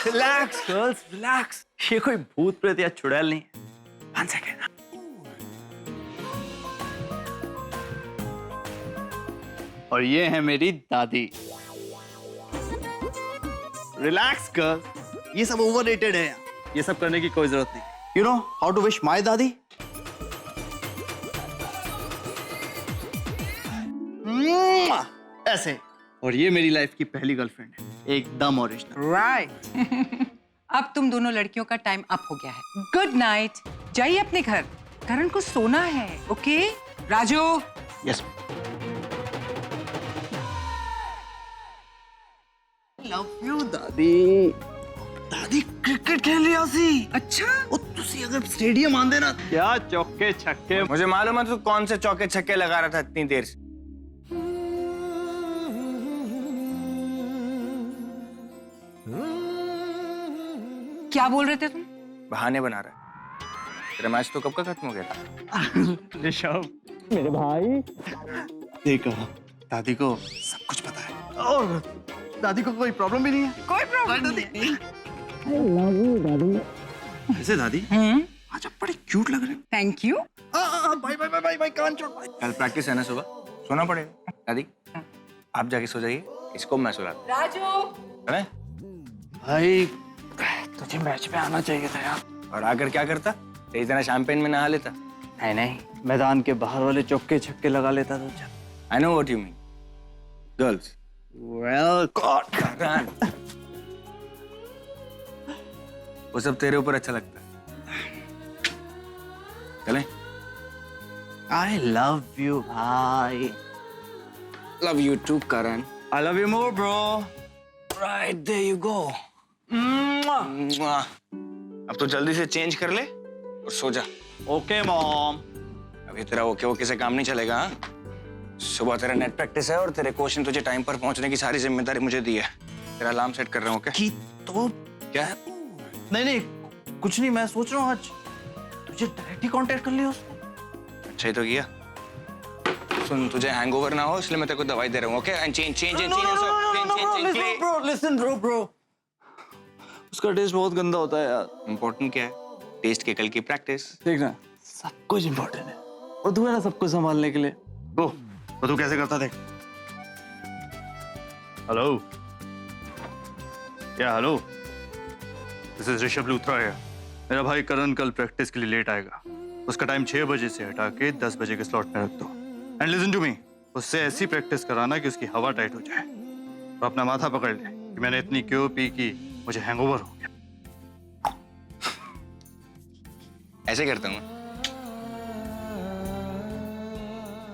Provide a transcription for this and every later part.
Relax girls, relax. ये कोई भूत प्रेत या चुड़ैल नहीं है। 1 सेकेंड। और ये है मेरी दादी। रिलैक्स गर्ल, ये सब ओवररेटेड है। ये सब करने की कोई जरूरत नहीं। You know how to wish my दादी? ऐसे। और ये मेरी लाइफ की पहली गर्लफ्रेंड है, एकदम ओरिजिनल। राइट। अब तुम दोनों लड़कियों का टाइम अप हो गया है। गुड नाइट, जाइए अपने घर। करण को सोना है, okay? Raju. Yes. Love you दादी। दादी क्रिकेट खेल रही सी। अच्छा, ओ तुसी अगर स्टेडियम आंदे ना, क्या चौके छक्के। मुझे मालूम है तू कौन से चौके छक्के लगा रहा था इतनी देर से। क्या बोल रहे थे तुम? बहाने बना रहा है। तेरा मैच तो कब का खत्म हो गया था? ऋषभ, मेरे भाई। देखो, दादी को सब कुछ पता है और दादी को कोई प्रॉब्लम भी नहीं है। कोई प्रॉब्लम नहीं। ऐसे दादी आज आप बड़े क्यूट लग रहे हो। Thank you. Bye bye bye bye, कान छोड़। कल प्रैक्टिस है ना सुबह, सोना पड़ेगा। दादी आप जाके सो जाइए, इसको मैं सुला दूं। राजू। है? भाई तुझे मैच में आना चाहिए था यार। और आकर क्या करता? तेरी तरह शैंपेन में नहा लेता। नहीं नहीं, मैदान के बाहर वाले चौके छक्के लगा लेता तो। I know what you mean. Girls. Well, God. करण। वो सब तेरे ऊपर अच्छा लगता है। चलें? I love you, भाई। Love you too, Karan. I love you more, bro. Right, there you go. Mwah. अब तो जल्दी से चेंज कर ले और सो जा। Okay, mom. अभी तेरा ओके से काम नहीं चलेगा। हाँ? सुबह तेरा नेट प्रैक्टिस है और तेरे कोच ने तुझे टाइम पर पहुंचने की सारी जिम्मेदारी मुझे दी है। तेरा अलार्म सेट कर रहा हूँ। कि तो क्या है? नहीं नहीं, कुछ नहीं। मैं सोच रहा हूँ आज तुझे डायरेक्ट ही कांटेक्ट कर लिया उसको। अच्छा ही तो किया। सुन, तुझे हैंगओवर ना हो इसलिए मैं तेरे को दवाई दे रहा हूँ। Okay? And change Bro, listen, bro. उसका टेस्ट बहुत गंदा होता है यार। इम्पोर्टेंट क्या है? टेस्ट के कल की प्रैक्टिस। देखना, सब कुछ इम्पोर्टेंट है और तू है ना सब कुछ संभालने के लिए। तो तू कैसे करता देख। हेलो, क्या hello? This is Rishabh Luthra है। मेरा भाई करण कल प्रैक्टिस के लिए लेट आएगा। उसका टाइम 6 बजे से हटा के 10 बजे के स्लॉट में रख दो। एंड लिसन टू मी, उससे ऐसी प्रैक्टिस कराना कि उसकी हवा टाइट हो जाए और अपना माथा पकड़ ले कि मैंने इतनी क्यों पी कि मुझे हैंगओवर हो गया। ऐसे करता हूँ।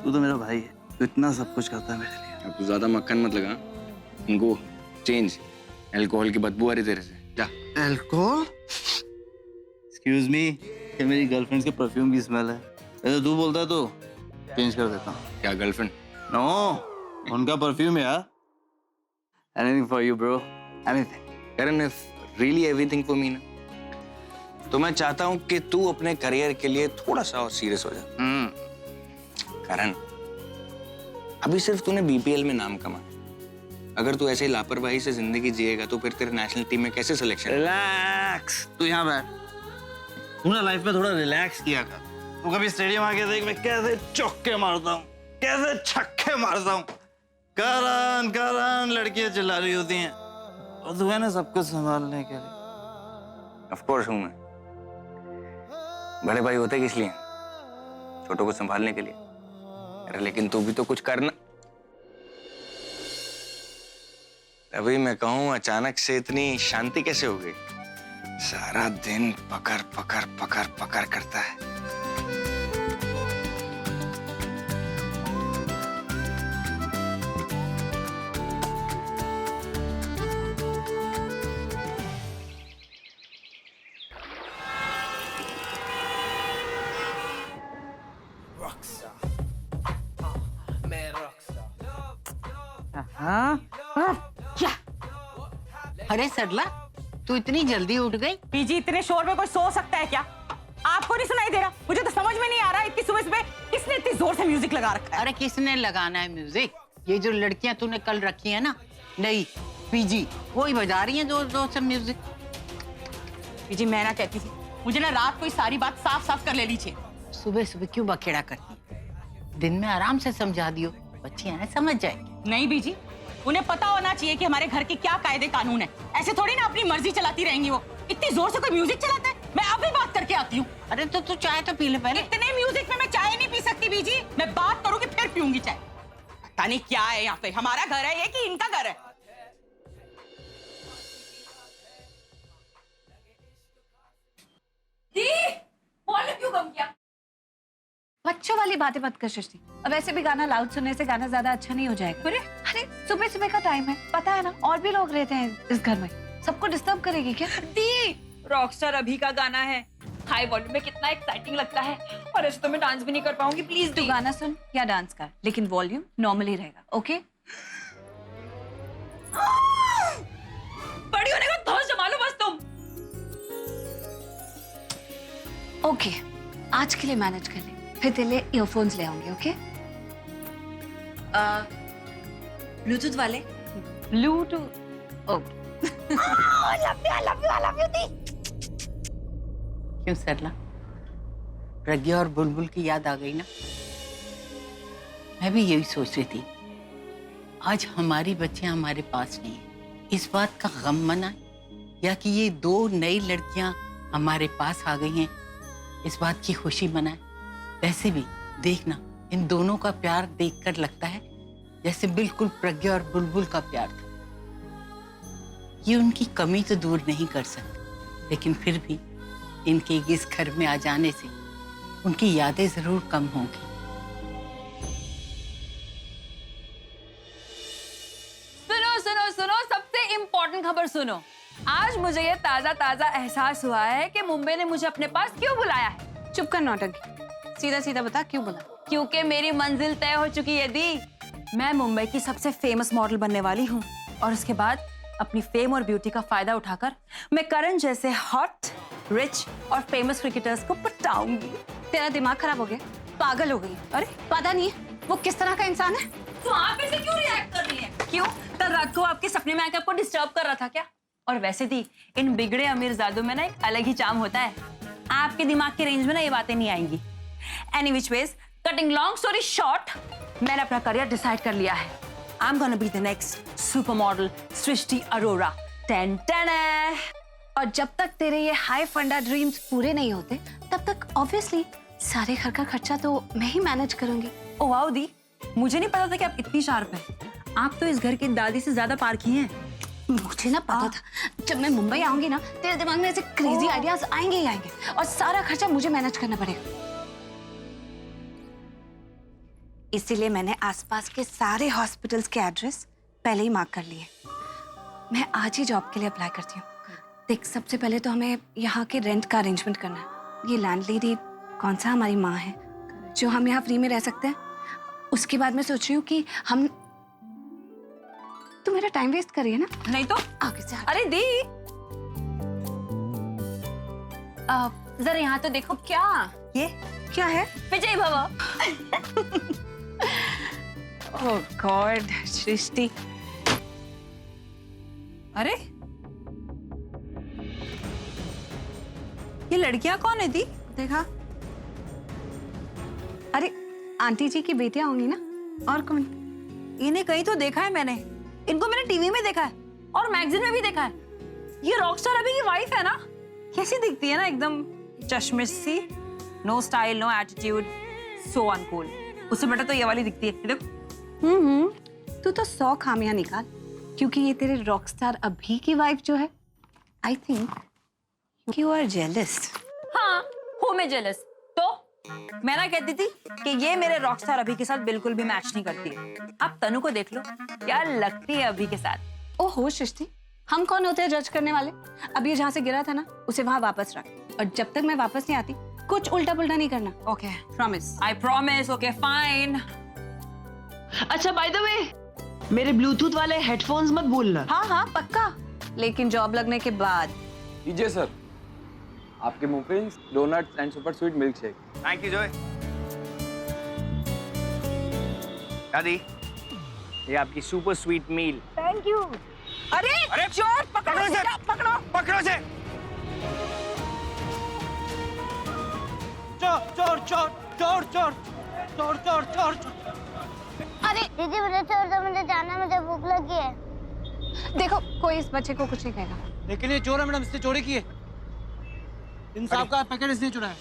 तू तो मेरा भाई है, तू इतना सब कुछ करता है मेरे लिए। अब तू ज्यादा मक्खन मत लगा। उनको चेंज। अल्कोहल की बदबू आ रही तेरे से। जा। अल्कोहल? एक्सक्यूज मी, ये मेरी गर्लफ्रेंड के परफ्यूम की स्मेल है। ऐसे तू बोलता तो चेंज कर देता हूँ। क्या गर्लफ्रेंड? नो, उनका परफ्यूम यार। Anything for you bro, anything. Karan, if really everything for me ना, तो मैं चाहता हूँ कि तू अपने करियर के लिए थोड़ा सा और सीरियस हो जा। करण, अभी सिर्फ तूने बीपीएल में नाम कमा। अगर तू ऐसे ही लापरवाही से जिंदगी जिएगा तो फिर तेरे नेशनल टीम में कैसे सिलेक्शन? रिलैक्स, तू यहाँ बैठ। तू ना लाइफ में थोड़ा रिलैक्स किया कर। तू कभी स्टेडियम आके देख मैं कैसे चौके मारता हूँ, कैसे छक्के मारता हूँ। करण करण लड़कियां चिल्ला रही होती हैं और तू है ना सब कुछ संभालने के लिए। ऑफ कोर्स हूँ मैं। बड़े भाई होते किस लिए? छोटों को संभालने के लिए। अरे लेकिन तू भी तो कुछ करना। तभी मैं कहूँ अचानक से इतनी शांति कैसे हो गई? सारा दिन पकड़ पकड़ पकड़ पकड़ करता है। क्या? अरे सरला, तू इतनी जल्दी उठ गई? पीजी, इतने शोर में कोई सो सकता है क्या? आपको नहीं सुनाई दे रहा? मुझे तो समझ में नहीं आ रहा इतनी सुबह सुबह किसने इतनी जोर से म्यूजिक लगा रखा है? अरे किसने लगाना है म्यूजिक? ये जो लड़कियां तूने कल रखी है ना, नहीं पीजी, वही बजा रही हैं जोर जोर से म्यूजिक। बीजी मैं ना कहती थी, मुझे ना रात को ये सारी बात साफ साफ कर ले लीजिए। सुबह सुबह क्यों बखेड़ा करती है? दिन में आराम से समझा दियो, बच्चियां हैं समझ जाएंगी। नहीं बीजी, उन्हें पता होना चाहिए कि हमारे घर के क्या कायदे कानून है। ऐसे थोड़ी ना अपनी मर्जी चलाती रहेंगी वो। इतनी जोर से कोई म्यूजिक चलाता है? मैं अभी बात करके आती हूँ। अरे तो तू चाय तो पी ले पहले। इतने म्यूजिक में मैं चाय नहीं पी सकती बीजी। मैं बात करूंगी फिर पीऊंगी चाय। पता नहीं क्या है यहाँ पे, हमारा घर है ये कि इनका घर है? क्यों कम किया? बच्चों वाली बातें मत कर सृष्टि। अब ऐसे भी गाना लाउड सुनने से गाना ज्यादा अच्छा नहीं हो जाएगा। अरे सुबह सुबह का टाइम है, पता है ना, और भी लोग रहते हैं इस घर में। सबको डिस्टर्ब करेगी क्या? दी रॉकस्टार अभी का गाना है, हाई वॉल्यूम में कितना एक्साइटिंग लगता है, और ऐसे तो मैं डांस भी नहीं कर पाऊंगी। प्लीज तू गाना सुन या डांस कर, लेकिन वॉल्यूम नॉर्मली रहेगा, ओके? बड़ी होने का धौंस जमा लो बस तुम। ओके, आज के लिए मैनेज कर ले, फिर तेरे लिए ईयरफोन्स ले आऊंगी, ओके? ब्लूटूथ वाले? Bluetooth okay. क्यों सरला, प्रज्ञा और बुलबुल की याद आ गई ना? मैं भी यही सोच रही थी, आज हमारी बच्चियां हमारे पास नहीं है, इस बात का गम मनाए या कि ये दो नई लड़कियां हमारे पास आ गई हैं, इस बात की खुशी मनाए। वैसे भी देखना, इन दोनों का प्यार देखकर लगता है जैसे बिल्कुल प्रज्ञा और बुलबुल का प्यार था। ये उनकी कमी तो दूर नहीं कर सकते, लेकिन फिर भी इनके इस घर में आ जाने से उनकी यादें जरूर कम होंगी। सुनो सुनो सुनो, सबसे इम्पोर्टेंट खबर सुनो। आज मुझे ये ताजा ताजा एहसास हुआ है कि मुंबई ने मुझे अपने पास क्यों बुलाया है। चुप कर नौटंकी, सीधा सीधा बता क्यों बोला? क्योंकि मेरी मंजिल तय हो चुकी है दी। मैं मुंबई की सबसे फेमस मॉडल बनने वाली हूँ, और उसके बाद अपनी फेम और ब्यूटी का फायदा उठाकर मैं करण जैसे हॉट, रिच और फेमस क्रिकेटर्स को पटाऊंगी। तेरा दिमाग खराब हो गया, पागल हो गई? अरे पता नहीं है वो किस तरह का इंसान है। तो आप ऐसे क्यों रिएक्ट कर रही है? क्यों? कल रात को आपके सपने में आकर आपको डिस्टर्ब कर रहा था क्या? और वैसे भी इन बिगड़े अमीरजादों में ना एक अलग ही चार्म होता है। आपके दिमाग के रेंज में ना ये बातें नहीं आएंगी। Any which ways, cutting long story short, मैंने अपना करियर डिसाइड कर लिया है। I am gonna be the next super model Srishti Arora. Ten ten. और जब तक तेरे ये हाई फंडा ड्रीम्स पूरे नहीं होते, तब तक ऑब्वियसली सारे घर का खर्चा तो मैं ही मैनेज करूंगी। ओ वाओ दी, मुझे नहीं पता था कि आप इतनी शार्प हैं। आप तो इस घर की दादी से ज्यादा पारखी हैं। मुझे ना पता था जब मैं मुंबई आऊंगी ना, तेरे दिमाग में ऐसे क्रेजी आइडियाज आएंगे ही आएंगे, और सारा खर्चा मुझे मैनेज करना पड़ेगा। इसीलिए मैंने आसपास के सारे हॉस्पिटल्स के एड्रेस पहले ही मार्क कर लिए। मैं आज ही जॉब के लिए अप्लाई करती हूँ। देख, सबसे पहले तो हमें यहाँ के रेंट का अरेंजमेंट करना है। ये लैंडलेडी कौन सा हमारी माँ है जो हम यहाँ फ्री में रह सकते हैं। उसके बाद मैं सोच रही हूँ कि हम, तू मेरा टाइम वेस्ट कर रही है ना? नहीं तो आगे से अरे दी, जरा यहाँ तो देखो। क्या? ये क्या है? विजय भवा। ओह गॉड, सृष्टि। अरे ये लड़कियां कौन है दी? देखा? अरे आंटी जी की बेटियां होंगी ना, और कौन? इन्हें कहीं तो देखा है मैंने। इनको मैंने टीवी में देखा है और मैगजीन में भी देखा है। ये रॉकस्टार अभी की वाइफ है ना? कैसी दिखती है ना, एकदम चश्मिश सी, नो स्टाइल, नो एटीट्यूड, सो अनकूल। उससे बेटर तो ये वाली दिखती है। देखो, तू तो 100 खामियां निकाल, क्योंकि ये तेरे रॉकस्टार अभी की वाइफ जो है, I think you are jealous. हाँ हूँ मैं जेलस। तो मैं ना कहती थी कि ये मेरे रॉकस्टार अभी के साथ बिल्कुल भी मैच नहीं करती है। आप तनु को देख लो, क्या लगती है अभी के साथ। ओहो सृष्टि, हम कौन होते हैं जज करने वाले? अब ये जहाँ से गिरा था ना, उसे वहां वापस रख, और जब तक मैं वापस नहीं आती कुछ उल्टा पुल्टा नहीं करना। Okay promise? I promise. Okay fine. अच्छा बाय द वे, मेरे ब्लूटूथ वाले हेडफोन्स मत भूलना। हाँ हाँ पक्का, लेकिन जॉब लगने के बाद। लीजिए सर, आपके muffins, donuts and super sweet milk shake. Thank you Joy. दादी, ये आपकी super sweet meal. Thank you. अरे चोर पकड़ो से, पकड़ो पकड़ो से। चोर चोर चोर चोर चोर चोर चोर। अरे दीदी मुझे छोड़ दो, मुझे जाना, मुझे भूख लगी है। देखो कोई इस बच्चे को कुछ नहीं कहेगा। लेकिन ये चोर है मैडम, इसने चोरी की है। इन साहब का पैकेट इसने चुराया है।